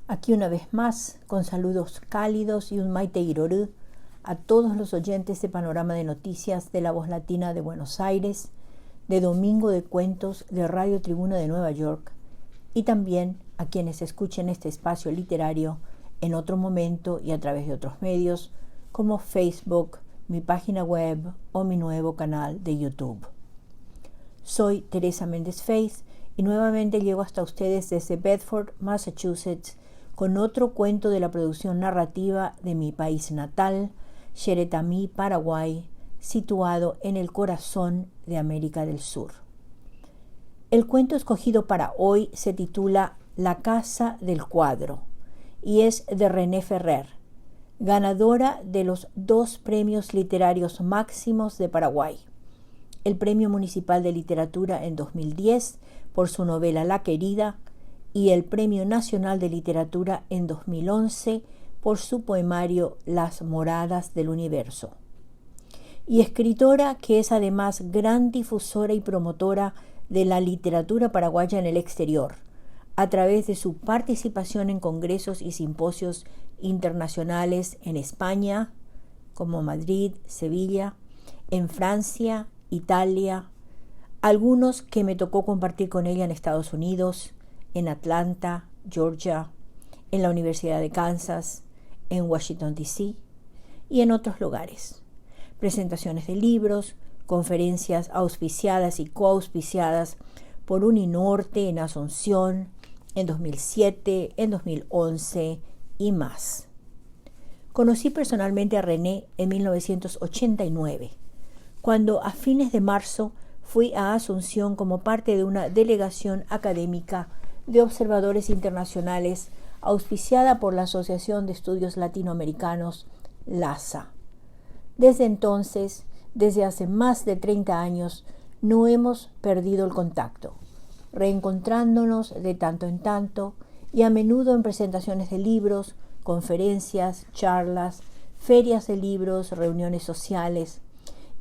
Aquí una vez más, con saludos cálidos y un Maite Irorú a todos los oyentes de Panorama de Noticias de la Voz Latina de Buenos Aires, de Domingo de Cuentos de Radio Tribuna de Nueva York, y también a quienes escuchen este espacio literario en otro momento y a través de otros medios como Facebook, mi página web o mi nuevo canal de YouTube. Soy Teresa Méndez Faith y nuevamente llego hasta ustedes desde Bedford, Massachusetts, con otro cuento de la producción narrativa de mi país natal, Xeretamí, Paraguay, situado en el corazón de América del Sur. El cuento escogido para hoy se titula La Casa del Cuadro y es de René Ferrer, ganadora de los 2 premios literarios máximos de Paraguay: el Premio Municipal de Literatura en 2010 por su novela La Querida y el Premio Nacional de Literatura en 2011 por su poemario Las Moradas del Universo. Y escritora que es además gran difusora y promotora de la literatura paraguaya en el exterior, a través de su participación en congresos y simposios internacionales en España, como Madrid, Sevilla, en Francia, Italia, algunos que me tocó compartir con ella en Estados Unidos, en Atlanta, Georgia, en la Universidad de Kansas, en Washington, D.C. y en otros lugares. Presentaciones de libros, conferencias auspiciadas y coauspiciadas por Uninorte en Asunción en 2007, en 2011 y más. Conocí personalmente a René en 1989, cuando a fines de marzo fui a Asunción como parte de una delegación académica de observadores internacionales auspiciada por la Asociación de Estudios Latinoamericanos, LASA. Desde entonces, desde hace más de 30 años, no hemos perdido el contacto, reencontrándonos de tanto en tanto y a menudo en presentaciones de libros, conferencias, charlas, ferias de libros, reuniones sociales.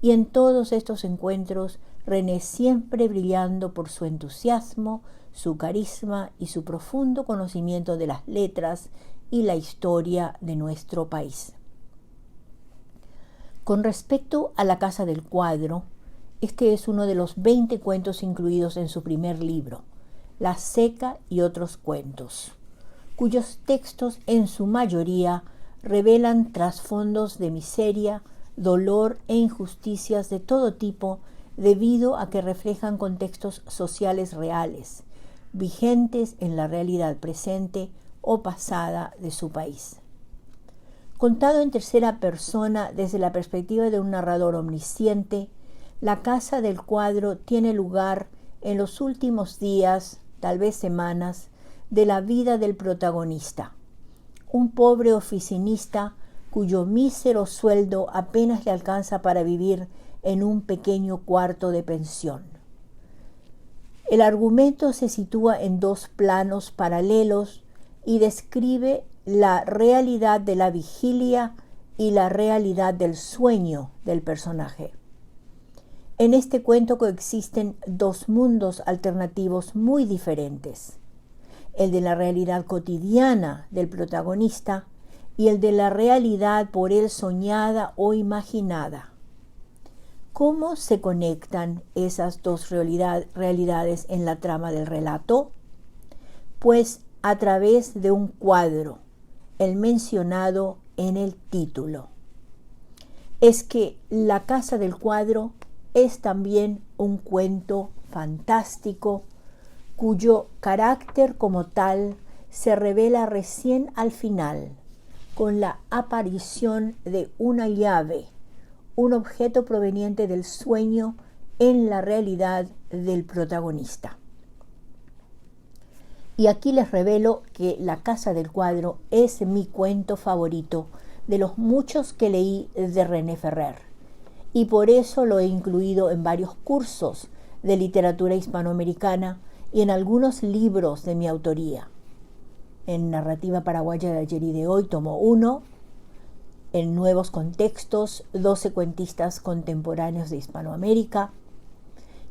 Y en todos estos encuentros, René siempre brillando por su entusiasmo, su carisma y su profundo conocimiento de las letras y la historia de nuestro país. Con respecto a La Casa del Cuadro, este es uno de los 20 cuentos incluidos en su primer libro, La Seca y otros cuentos, cuyos textos en su mayoría revelan trasfondos de miseria, dolor e injusticias de todo tipo debido a que reflejan contextos sociales reales, vigentes en la realidad presente o pasada de su país. Contado en tercera persona desde la perspectiva de un narrador omnisciente, La Casa del Cuadro tiene lugar en los últimos días, tal vez semanas, de la vida del protagonista, un pobre oficinista cuyo mísero sueldo apenas le alcanza para vivir en un pequeño cuarto de pensión. El argumento se sitúa en 2 planos paralelos y describe la realidad de la vigilia y la realidad del sueño del personaje. En este cuento coexisten 2 mundos alternativos muy diferentes: el de la realidad cotidiana del protagonista y el de la realidad por él soñada o imaginada. ¿Cómo se conectan esas 2 realidades en la trama del relato? Pues a través de un cuadro, el mencionado en el título. Es que La Casa del Cuadro es también un cuento fantástico cuyo carácter como tal se revela recién al final, con la aparición de una llave, un objeto proveniente del sueño en la realidad del protagonista. Y aquí les revelo que La Casa del Cuadro es mi cuento favorito de los muchos que leí de René Ferrer, y por eso lo he incluido en varios cursos de literatura hispanoamericana y en algunos libros de mi autoría. En Narrativa Paraguaya de ayer y de hoy, tomo 1, en Nuevos Contextos, 12 cuentistas contemporáneos de Hispanoamérica,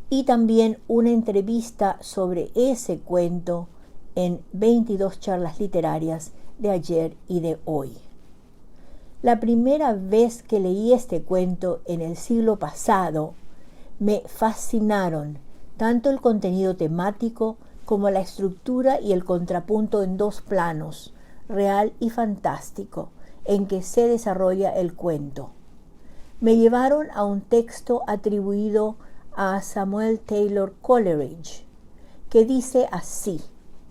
y también una entrevista sobre ese cuento en 22 charlas literarias de ayer y de hoy. La primera vez que leí este cuento en el siglo pasado, me fascinaron tanto el contenido temático como la estructura y el contrapunto en dos planos, real y fantástico, en que se desarrolla el cuento. Me llevaron a un texto atribuido a Samuel Taylor Coleridge, que dice así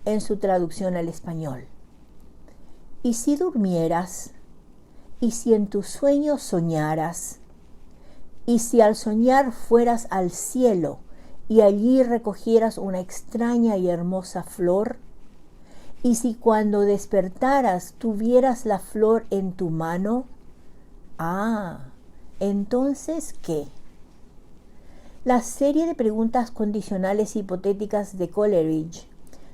en su traducción al español: ¿y si durmieras? ¿Y si en tus sueños soñaras? ¿Y si al soñar fueras al cielo y allí recogieras una extraña y hermosa flor? ¿Y si cuando despertaras tuvieras la flor en tu mano? Ah, ¿entonces qué? La serie de preguntas condicionales hipotéticas de Coleridge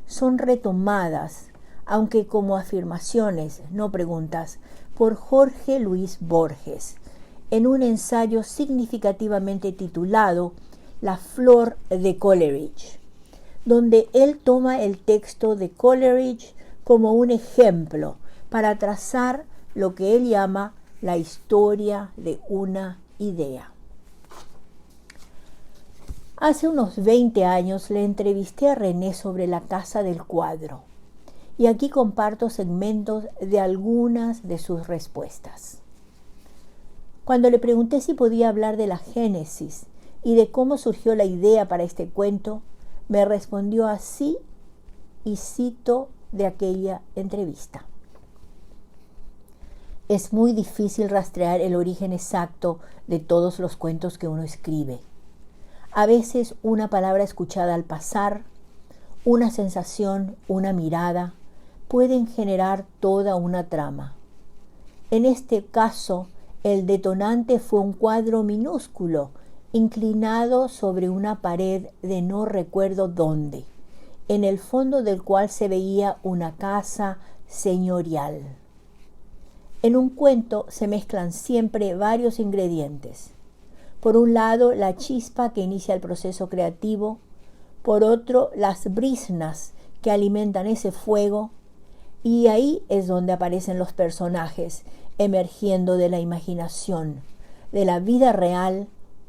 son retomadas, aunque como afirmaciones, no preguntas, por Jorge Luis Borges, en un ensayo significativamente titulado La flor de Coleridge, donde él toma el texto de Coleridge como un ejemplo para trazar lo que él llama la historia de una idea. Hace unos 20 años le entrevisté a René sobre la Casa del Cuadro, y aquí comparto segmentos de algunas de sus respuestas. Cuando le pregunté si podía hablar de la génesis y de cómo surgió la idea para este cuento, me respondió así, y cito de aquella entrevista: es muy difícil rastrear el origen exacto de todos los cuentos que uno escribe. A veces una palabra escuchada al pasar, una sensación, una mirada, pueden generar toda una trama. En este caso, el detonante fue un cuadro minúsculo, inclinado sobre una pared de no recuerdo dónde, en el fondo del cual se veía una casa señorial. En un cuento se mezclan siempre varios ingredientes. Por un lado, la chispa que inicia el proceso creativo, por otro, las briznas que alimentan ese fuego, y ahí es donde aparecen los personajes, emergiendo de la imaginación, de la vida real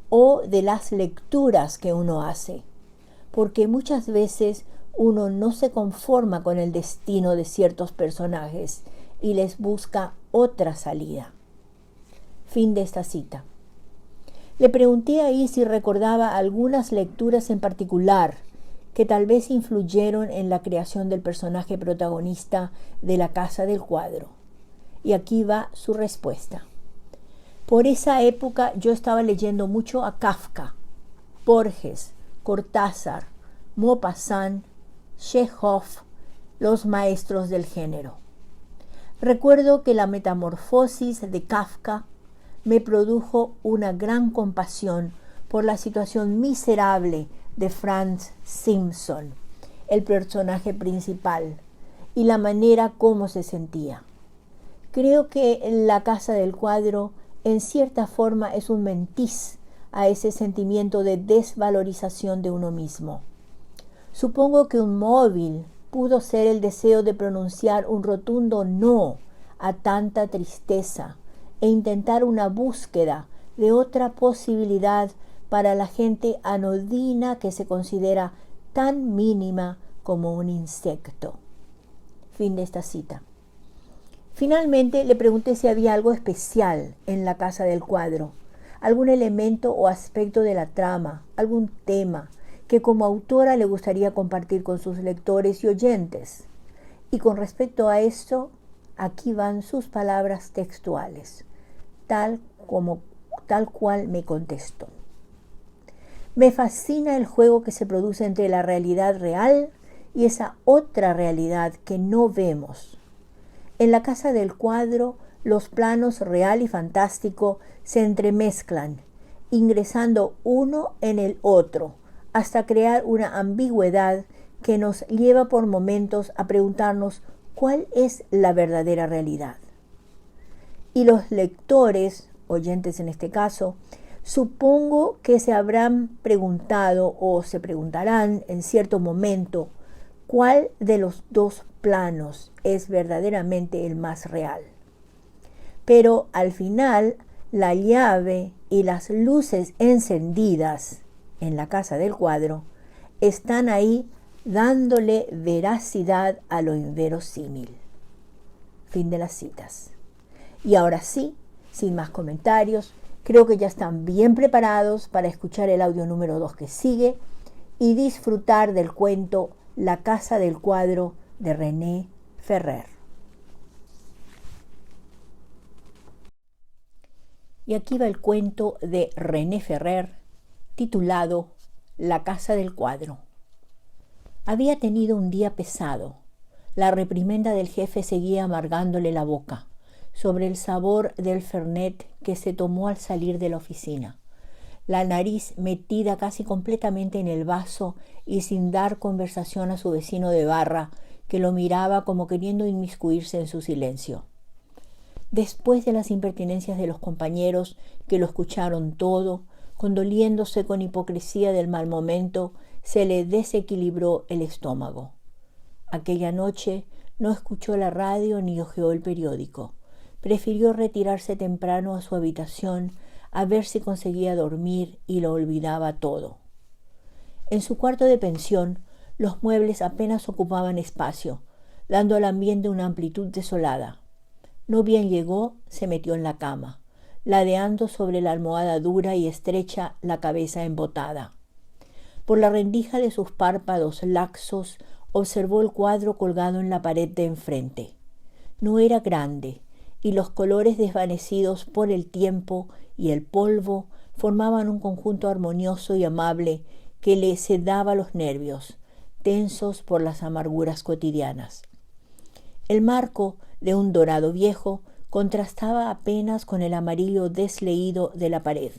o de las lecturas que uno hace, porque muchas veces uno no se conforma con el destino de ciertos personajes y les busca otra salida. Fin de esta cita. Le pregunté ahí si recordaba algunas lecturas en particular que tal vez influyeron en la creación del personaje protagonista de La Casa del Cuadro. Y aquí va su respuesta. Por esa época yo estaba leyendo mucho a Kafka, Borges, Cortázar, Maupassant, Chekhov, los maestros del género. Recuerdo que la metamorfosis de Kafka me produjo una gran compasión por la situación miserable de Franz Simpson, el personaje principal, y la manera como se sentía. Creo que La Casa del Cuadro en cierta forma es un mentiz a ese sentimiento de desvalorización de uno mismo. Supongo que un móvil pudo ser el deseo de pronunciar un rotundo no a tanta tristeza e intentar una búsqueda de otra posibilidad para la gente anodina que se considera tan mínima como un insecto. Fin de esta cita. Finalmente le pregunté si había algo especial en La Casa del Cuadro, algún elemento o aspecto de la trama, algún tema que como autora le gustaría compartir con sus lectores y oyentes. Y con respecto a esto, aquí van sus palabras textuales, tal cual me contestó. Me fascina el juego que se produce entre la realidad real y esa otra realidad que no vemos. En La Casa del Cuadro, los planos real y fantástico se entremezclan, ingresando uno en el otro, hasta crear una ambigüedad que nos lleva por momentos a preguntarnos cuál es la verdadera realidad. Y los lectores, oyentes en este caso, supongo que se habrán preguntado o se preguntarán en cierto momento ¿Cuál de los dos planos es verdaderamente el más real? Pero al final, la llave y las luces encendidas en la casa del cuadro están ahí dándole veracidad a lo inverosímil. Fin de las citas. Y ahora sí, sin más comentarios, creo que ya están bien preparados para escuchar el audio número 2 que sigue y disfrutar del cuento La casa del cuadro de René Ferrer. Y aquí va el cuento de René Ferrer, titulado La casa del cuadro. Había tenido un día pesado. La reprimenda del jefe seguía amargándole la boca, sobre el sabor del fernet que se tomó al salir de la oficina. La nariz metida casi completamente en el vaso y sin dar conversación a su vecino de barra, que lo miraba como queriendo inmiscuirse en su silencio. Después de las impertinencias de los compañeros que lo escucharon todo, condoliéndose con hipocresía del mal momento, se le desequilibró el estómago. Aquella noche no escuchó la radio ni hojeó el periódico. Prefirió retirarse temprano a su habitación a ver si conseguía dormir y lo olvidaba todo. En su cuarto de pensión, los muebles apenas ocupaban espacio, dando al ambiente una amplitud desolada. No bien llegó, se metió en la cama, ladeando sobre la almohada dura y estrecha la cabeza embotada. Por la rendija de sus párpados laxos observó el cuadro colgado en la pared de enfrente. No era grande, y los colores desvanecidos por el tiempo y el polvo formaban un conjunto armonioso y amable que le sedaba los nervios, tensos por las amarguras cotidianas. El marco de un dorado viejo contrastaba apenas con el amarillo desleído de la pared,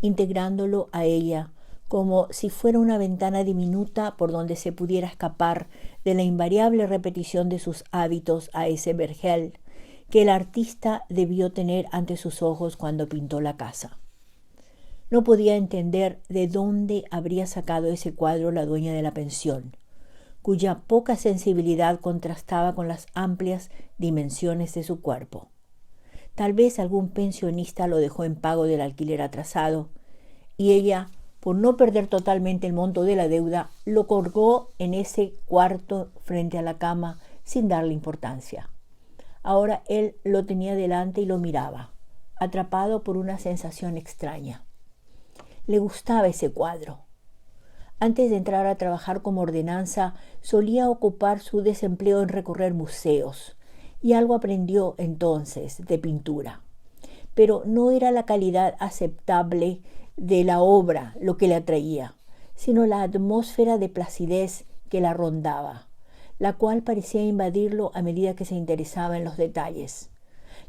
integrándolo a ella como si fuera una ventana diminuta por donde se pudiera escapar de la invariable repetición de sus hábitos a ese vergel que el artista debió tener ante sus ojos cuando pintó la casa. No podía entender de dónde habría sacado ese cuadro la dueña de la pensión, cuya poca sensibilidad contrastaba con las amplias dimensiones de su cuerpo. Tal vez algún pensionista lo dejó en pago del alquiler atrasado, y ella, por no perder totalmente el monto de la deuda, lo colgó en ese cuarto frente a la cama sin darle importancia. Ahora él lo tenía delante y lo miraba, atrapado por una sensación extraña. Le gustaba ese cuadro. Antes de entrar a trabajar como ordenanza, solía ocupar su desempleo en recorrer museos, y algo aprendió entonces de pintura. Pero no era la calidad aceptable de la obra lo que le atraía, sino la atmósfera de placidez que la rondaba, la cual parecía invadirlo a medida que se interesaba en los detalles.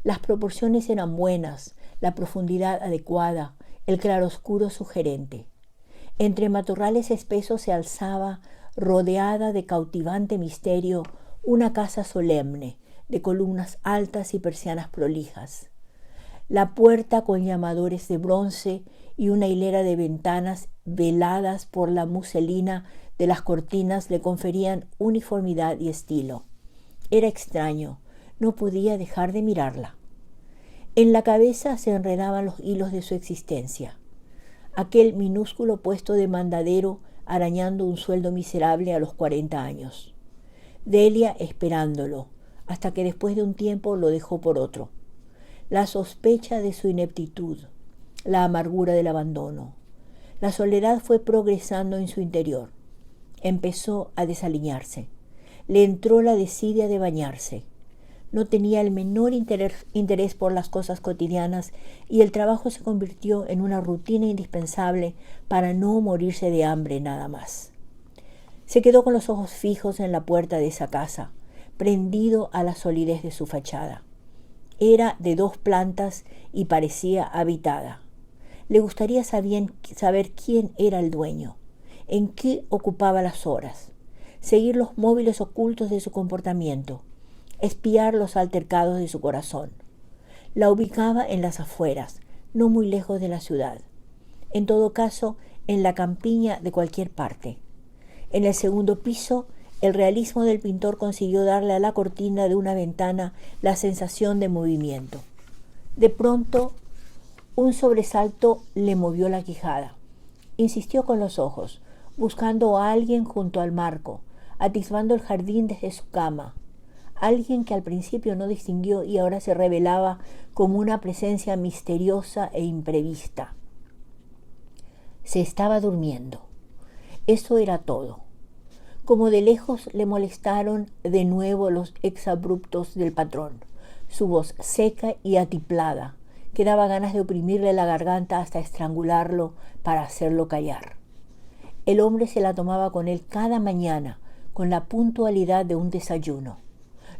Las proporciones eran buenas, la profundidad adecuada, el claroscuro sugerente. Entre matorrales espesos se alzaba, rodeada de cautivante misterio, una casa solemne, de columnas altas y persianas prolijas. La puerta con llamadores de bronce y una hilera de ventanas veladas por la muselina de las cortinas le conferían uniformidad y estilo. Era extraño, no podía dejar de mirarla. En la cabeza se enredaban los hilos de su existencia. Aquel minúsculo puesto de mandadero arañando un sueldo miserable a los 40 años. Delia esperándolo, hasta que después de un tiempo lo dejó por otro. La sospecha de su ineptitud, la amargura del abandono. La soledad fue progresando en su interior. Empezó a desaliñarse. Le entró la desidia de bañarse. No tenía el menor interés por las cosas cotidianas y el trabajo se convirtió en una rutina indispensable para no morirse de hambre nada más. Se quedó con los ojos fijos en la puerta de esa casa, prendido a la solidez de su fachada. Era de 2 plantas y parecía habitada. Le gustaría saber quién era el dueño, en qué ocupaba las horas, seguir los móviles ocultos de su comportamiento, espiar los altercados de su corazón. La ubicaba en las afueras, no muy lejos de la ciudad. En todo caso, en la campiña de cualquier parte. En el segundo piso, El realismo del pintor consiguió darle a la cortina de una ventana la sensación de movimiento. De pronto, un sobresalto le movió la quijada. Insistió con los ojos, buscando a alguien junto al marco, atisbando el jardín desde su cama. Alguien que al principio no distinguió y ahora se revelaba como una presencia misteriosa e imprevista. Se estaba durmiendo. Eso era todo. Como de lejos le molestaron de nuevo los exabruptos del patrón, su voz seca y atiplada, que daba ganas de oprimirle la garganta hasta estrangularlo para hacerlo callar. El hombre se la tomaba con él cada mañana, con la puntualidad de un desayuno.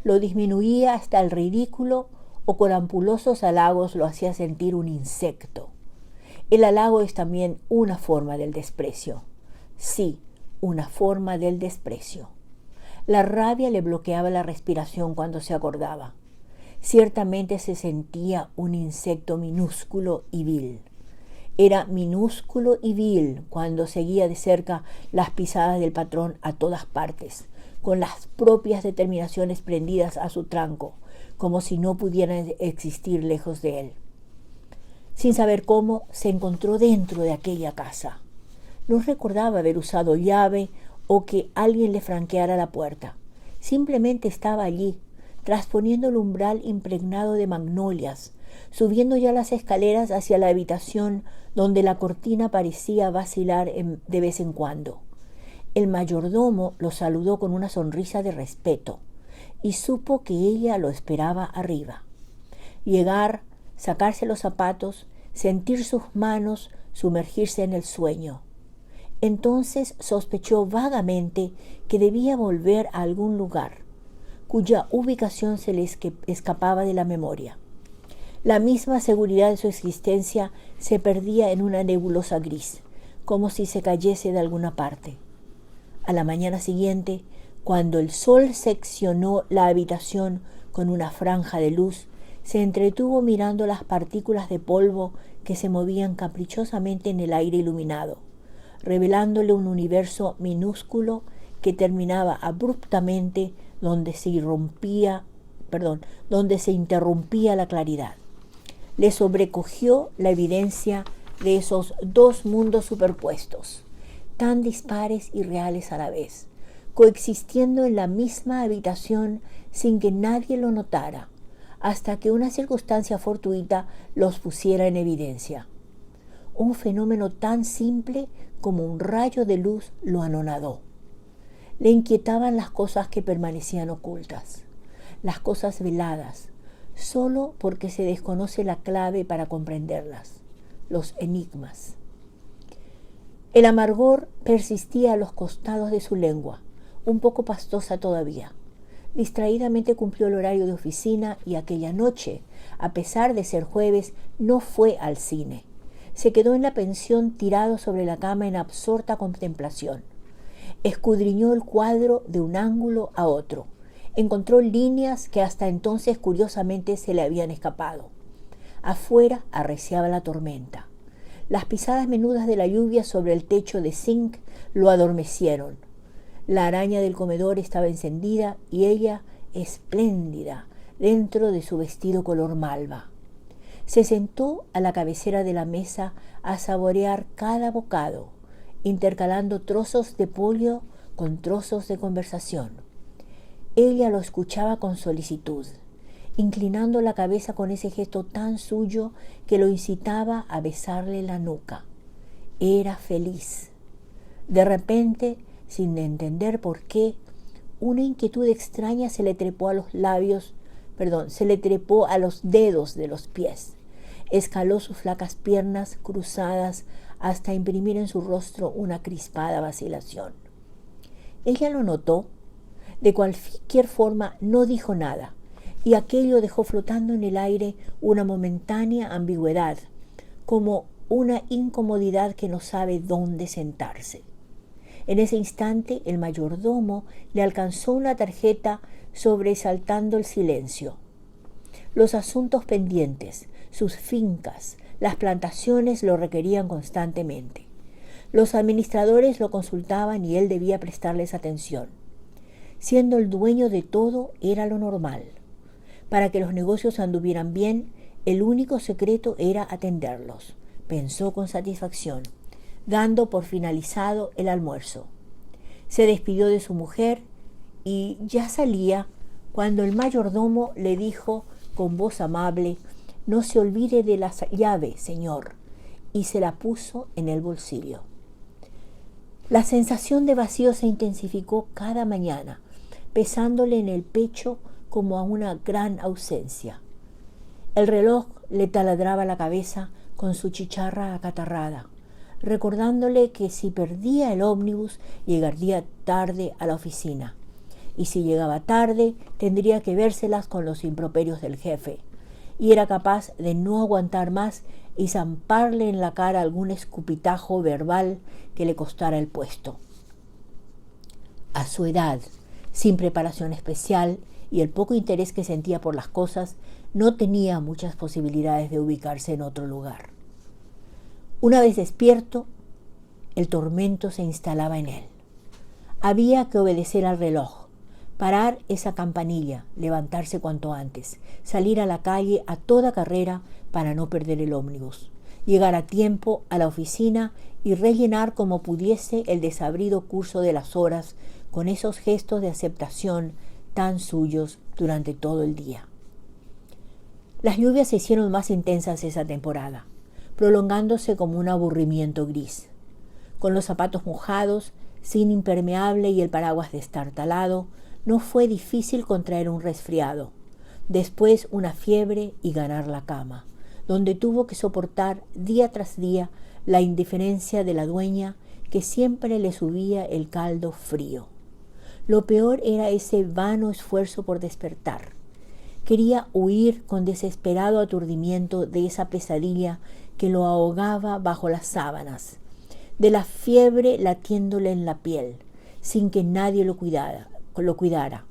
Lo disminuía hasta el ridículo o con ampulosos halagos lo hacía sentir un insecto. El halago es también una forma del desprecio. Sí, una forma del desprecio. La rabia le bloqueaba la respiración cuando se acordaba. Ciertamente se sentía un insecto minúsculo y vil. Era minúsculo y vil cuando seguía de cerca las pisadas del patrón a todas partes, con las propias determinaciones prendidas a su tranco, como si no pudieran existir lejos de él. Sin saber cómo, se encontró dentro de aquella casa. No recordaba haber usado llave o que alguien le franqueara la puerta. Simplemente estaba allí, trasponiendo el umbral impregnado de magnolias, subiendo ya las escaleras hacia la habitación donde la cortina parecía vacilar de vez en cuando. El mayordomo lo saludó con una sonrisa de respeto y supo que ella lo esperaba arriba. Llegar, sacarse los zapatos, sentir sus manos sumergirse en el sueño. Entonces sospechó vagamente que debía volver a algún lugar, cuya ubicación se le escapaba de la memoria. La misma seguridad de su existencia se perdía en una nebulosa gris, como si se cayese de alguna parte. A la mañana siguiente, cuando el sol seccionó la habitación con una franja de luz, se entretuvo mirando las partículas de polvo que se movían caprichosamente en el aire iluminado, revelándole un universo minúsculo que terminaba abruptamente donde se interrumpía la claridad. Le sobrecogió la evidencia de esos dos mundos superpuestos, tan dispares y reales a la vez, coexistiendo en la misma habitación sin que nadie lo notara, hasta que una circunstancia fortuita los pusiera en evidencia. Un fenómeno tan simple como un rayo de luz lo anonadó. Le inquietaban las cosas que permanecían ocultas, las cosas veladas, solo porque se desconoce la clave para comprenderlas, los enigmas. El amargor persistía a los costados de su lengua, un poco pastosa todavía. Distraídamente cumplió el horario de oficina y aquella noche, a pesar de ser jueves, no fue al cine. Se quedó en la pensión tirado sobre la cama en absorta contemplación. Escudriñó el cuadro de un ángulo a otro. Encontró líneas que hasta entonces curiosamente se le habían escapado. Afuera arreciaba la tormenta. Las pisadas menudas de la lluvia sobre el techo de zinc lo adormecieron. La araña del comedor estaba encendida y ella espléndida dentro de su vestido color malva. Se sentó a la cabecera de la mesa a saborear cada bocado, intercalando trozos de pollo con trozos de conversación. Ella lo escuchaba con solicitud, inclinando la cabeza con ese gesto tan suyo que lo incitaba a besarle la nuca. Era feliz. De repente, sin entender por qué, una inquietud extraña se le trepó a los dedos de los pies. Escaló sus flacas piernas cruzadas hasta imprimir en su rostro una crispada vacilación. Ella lo notó. De cualquier forma no dijo nada, y aquello dejó flotando en el aire una momentánea ambigüedad, como una incomodidad que no sabe dónde sentarse. En ese instante el mayordomo le alcanzó una tarjeta sobresaltando el silencio. Los asuntos pendientes, sus fincas, las plantaciones lo requerían constantemente. Los administradores lo consultaban y él debía prestarles atención. Siendo el dueño de todo era lo normal. Para que los negocios anduvieran bien, el único secreto era atenderlos, pensó con satisfacción, dando por finalizado el almuerzo. Se despidió de su mujer y ya salía cuando el mayordomo le dijo con voz amable: «No se olvide de la llave, señor», y se la puso en el bolsillo. La sensación de vacío se intensificó cada mañana, pesándole en el pecho como a una gran ausencia. El reloj le taladraba la cabeza con su chicharra acatarrada, recordándole que si perdía el ómnibus llegaría tarde a la oficina, y si llegaba tarde tendría que vérselas con los improperios del jefe, y era capaz de no aguantar más y zamparle en la cara algún escupitajo verbal que le costara el puesto. A su edad, sin preparación especial y el poco interés que sentía por las cosas, no tenía muchas posibilidades de ubicarse en otro lugar. Una vez despierto, el tormento se instalaba en él. Había que obedecer al reloj, parar esa campanilla, levantarse cuanto antes, salir a la calle a toda carrera para no perder el ómnibus, llegar a tiempo a la oficina y rellenar como pudiese el desabrido curso de las horas con esos gestos de aceptación tan suyos durante todo el día. Las lluvias se hicieron más intensas esa temporada, prolongándose como un aburrimiento gris. Con los zapatos mojados, sin impermeable y el paraguas destartalado, no fue difícil contraer un resfriado, después una fiebre y ganar la cama, donde tuvo que soportar día tras día la indiferencia de la dueña, que siempre le subía el caldo frío. Lo peor era ese vano esfuerzo por despertar. Quería huir con desesperado aturdimiento de esa pesadilla que lo ahogaba bajo las sábanas, de la fiebre latiéndole en la piel, sin que nadie lo cuidara,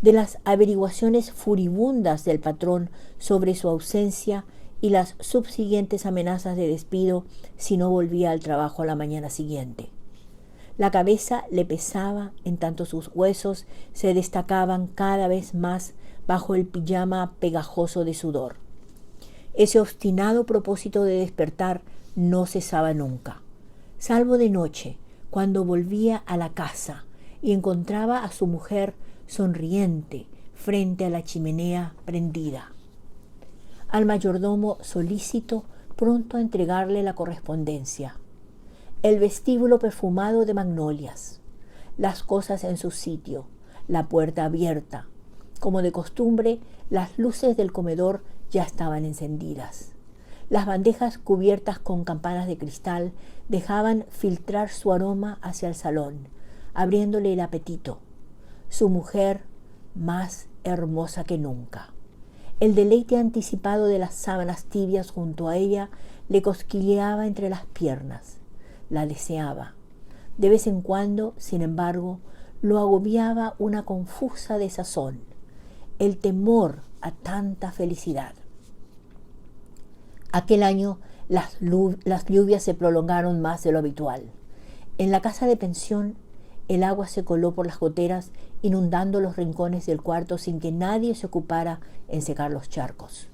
de las averiguaciones furibundas del patrón sobre su ausencia y las subsiguientes amenazas de despido si no volvía al trabajo a la mañana siguiente. La cabeza le pesaba en tanto sus huesos se destacaban cada vez más bajo el pijama pegajoso de sudor. Ese obstinado propósito de despertar no cesaba nunca, salvo de noche, cuando volvía a la casa y encontraba a su mujer sonriente frente a la chimenea prendida. Al mayordomo solícito, pronto a entregarle la correspondencia. El vestíbulo perfumado de magnolias, las cosas en su sitio, la puerta abierta. Como de costumbre, las luces del comedor ya estaban encendidas. Las bandejas cubiertas con campanas de cristal dejaban filtrar su aroma hacia el salón, abriéndole el apetito. Su mujer más hermosa que nunca. El deleite anticipado de las sábanas tibias junto a ella le cosquilleaba entre las piernas. La deseaba. De vez en cuando, sin embargo, lo agobiaba una confusa desazón, el temor a tanta felicidad. Aquel año las lluvias se prolongaron más de lo habitual. En la casa de pensión, el agua se coló por las goteras, inundando los rincones del cuarto sin que nadie se ocupara en secar los charcos.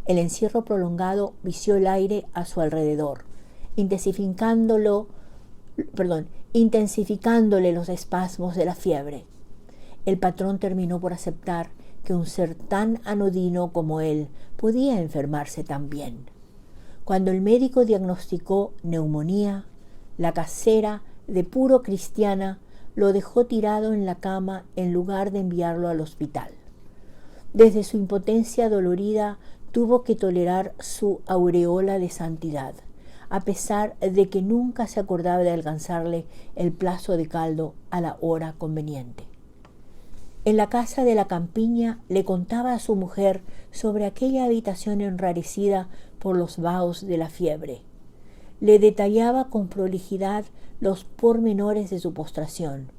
El encierro prolongado vició el aire a su alrededor, intensificándole los espasmos de la fiebre. El patrón terminó por aceptar que un ser tan anodino como él podía enfermarse también. Cuando el médico diagnosticó neumonía, la casera, de puro cristiana, lo dejó tirado en la cama en lugar de enviarlo al hospital. Desde su impotencia dolorida tuvo que tolerar su aureola de santidad, a pesar de que nunca se acordaba de alcanzarle el plazo de caldo a la hora conveniente. En la casa de la campiña le contaba a su mujer sobre aquella habitación enrarecida por los vahos de la fiebre. Le detallaba con prolijidad los pormenores de su postración,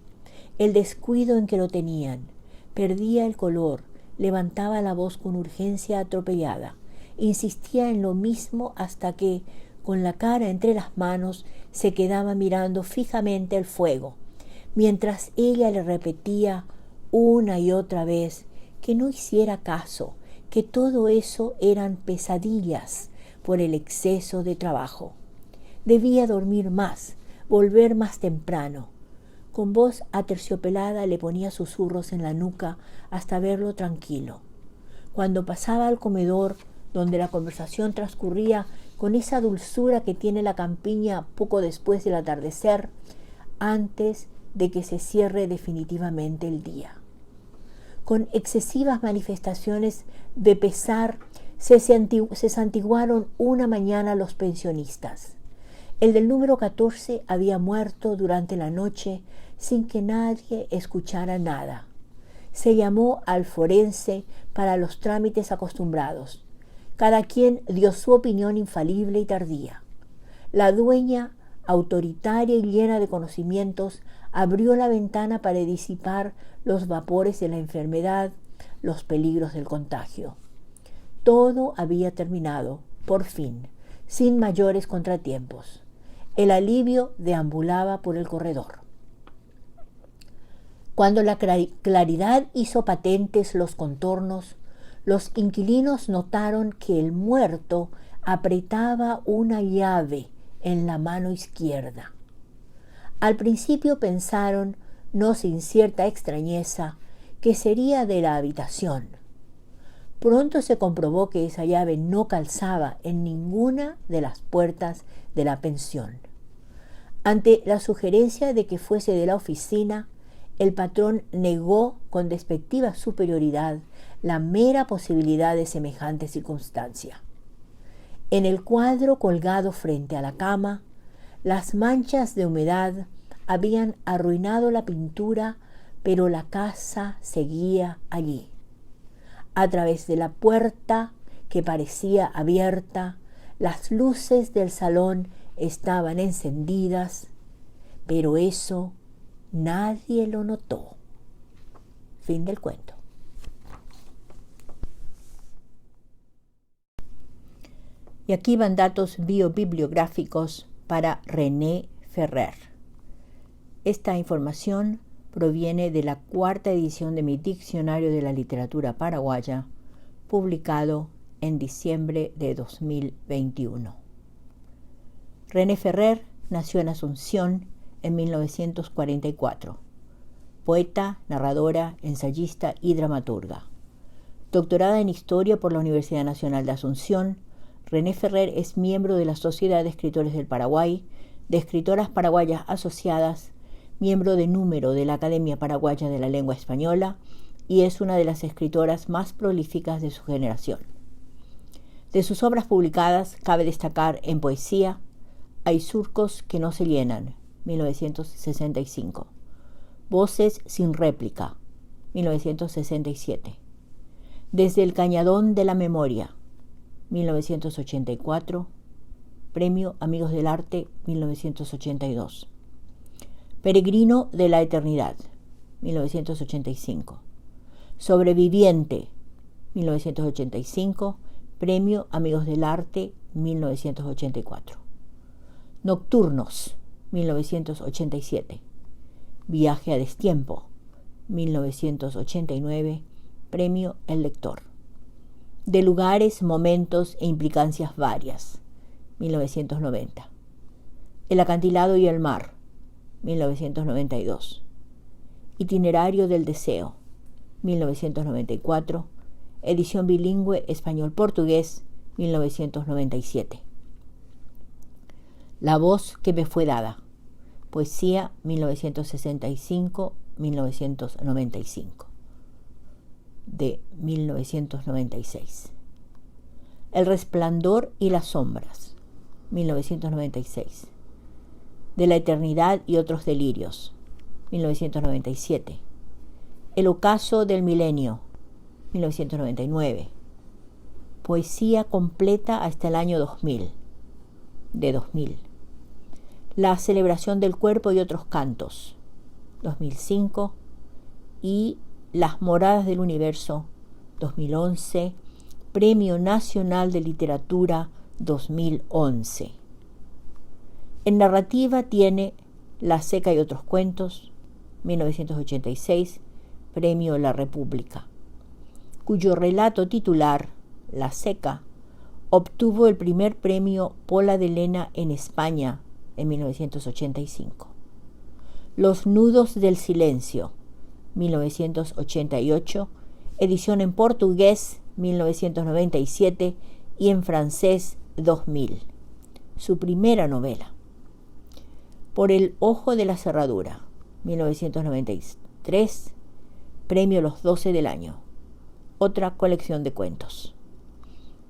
el descuido en que lo tenían. Perdía el color, levantaba la voz con urgencia atropellada, insistía en lo mismo hasta que, con la cara entre las manos, se quedaba mirando fijamente el fuego, mientras ella le repetía una y otra vez que no hiciera caso, que todo eso eran pesadillas por el exceso de trabajo. Debía dormir más, volver más temprano. Con voz aterciopelada le ponía susurros en la nuca hasta verlo tranquilo. Cuando pasaba al comedor, donde la conversación transcurría con esa dulzura que tiene la campiña poco después del atardecer, antes de que se cierre definitivamente el día. Con excesivas manifestaciones de pesar se santiguaron una mañana los pensionistas. El del número 14 había muerto durante la noche sin que nadie escuchara nada. Se llamó al forense para los trámites acostumbrados. Cada quien dio su opinión infalible y tardía. La dueña, autoritaria y llena de conocimientos, abrió la ventana para disipar los vapores de la enfermedad, los peligros del contagio. Todo había terminado, por fin, sin mayores contratiempos. El alivio deambulaba por el corredor. Cuando la claridad hizo patentes los contornos, los inquilinos notaron que el muerto apretaba una llave en la mano izquierda. Al principio pensaron, no sin cierta extrañeza, que sería de la habitación. Pronto se comprobó que esa llave no calzaba en ninguna de las puertas de la pensión. Ante la sugerencia de que fuese de la oficina, el patrón negó con despectiva superioridad la mera posibilidad de semejante circunstancia. En el cuadro colgado frente a la cama, las manchas de humedad habían arruinado la pintura, pero la casa seguía allí. A través de la puerta, que parecía abierta, las luces del salón estaban encendidas, pero eso nadie lo notó. Fin del cuento. Y aquí van datos biobibliográficos para René Ferrer. Esta información proviene de la 4ª edición de mi Diccionario de la Literatura Paraguaya, publicado en diciembre de 2021. René Ferrer nació en Asunción en 1944. Poeta, narradora, ensayista y dramaturga. Doctorada en Historia por la Universidad Nacional de Asunción, René Ferrer es miembro de la Sociedad de Escritores del Paraguay, de Escritoras Paraguayas Asociadas, miembro de número de la Academia Paraguaya de la Lengua Española y es una de las escritoras más prolíficas de su generación. De sus obras publicadas cabe destacar en poesía Hay surcos que no se llenan, 1965. Voces sin réplica, 1967. Desde el cañadón de la memoria, 1984. Premio Amigos del Arte, 1982. Peregrino de la Eternidad, 1985. Sobreviviente, 1985. Premio Amigos del Arte, 1984. Nocturnos, 1987. Viaje a destiempo, 1989. Premio El Lector. De lugares, momentos e implicancias varias, 1990. El acantilado y el mar, 1992. Itinerario del deseo, 1994. Edición bilingüe español-portugués, 1997. La voz que me fue dada, poesía, 1965-1995. De 1996. El resplandor y las sombras, 1996. De la eternidad y otros delirios, 1997. El ocaso del milenio, 1999. Poesía completa hasta el año 2000, de 2000. La celebración del cuerpo y otros cantos, 2005. Y Las moradas del universo, 2011. Premio Nacional de Literatura 2011. En narrativa tiene La seca y otros cuentos, 1986. Premio La República, cuyo relato titular, La Seca, obtuvo el primer premio Pola de Lena en España en 1985. Los Nudos del Silencio, 1988, edición en portugués, 1997, y en francés, 2000. Su primera novela. Por el Ojo de la Cerradura, 1993, premio Los 12 del Año. Otra colección de cuentos.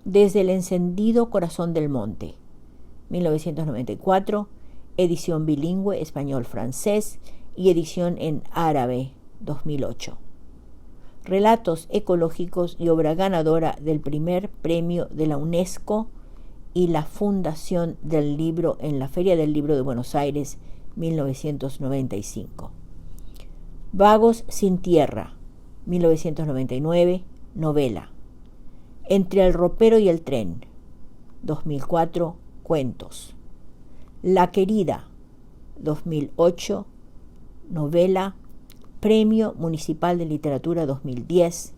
Desde el encendido corazón del monte, 1994, edición bilingüe español-francés y edición en árabe, 2008. Relatos ecológicos y obra ganadora del primer premio de la UNESCO y la Fundación del Libro en la Feria del Libro de Buenos Aires, 1995. Vagos sin tierra, 1999, novela. Entre el ropero y el tren, 2004, cuentos. La querida, 2008, novela, Premio Municipal de Literatura 2010,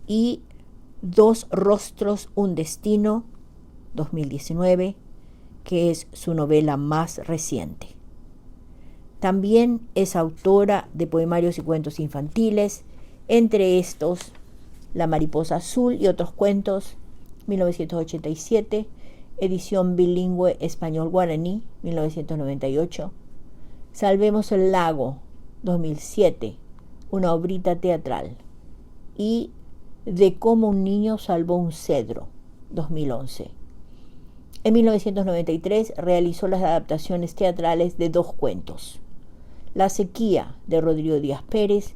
y Dos rostros, un destino, 2019, que es su novela más reciente. También es autora de poemarios y cuentos infantiles, entre estos La mariposa azul y otros cuentos, 1987, edición bilingüe español-guaraní, 1998, Salvemos el lago, 2007, una obrita teatral, y De cómo un niño salvó un cedro, 2011. En 1993 realizó las adaptaciones teatrales de dos cuentos, La sequía, de Rodrigo Díaz Pérez,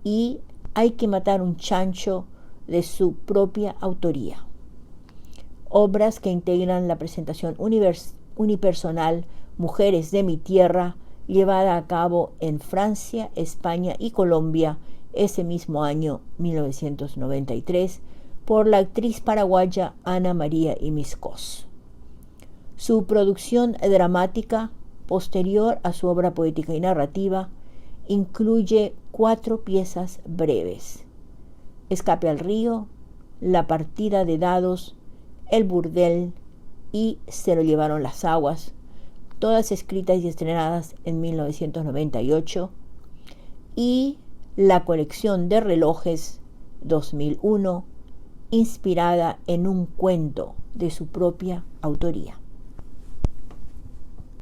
y Hay que matar un chancho, de su propia autoría. Obras que integran la presentación unipersonal Mujeres de mi tierra, llevada a cabo en Francia, España y Colombia ese mismo año, 1993, por la actriz paraguaya Ana María Imiscós. Su producción dramática, posterior a su obra poética y narrativa, incluye 4 piezas breves: Escape al río, La partida de dados, El burdel y Se lo llevaron las aguas, todas escritas y estrenadas en 1998, y La colección de relojes, 2001, inspirada en un cuento de su propia autoría.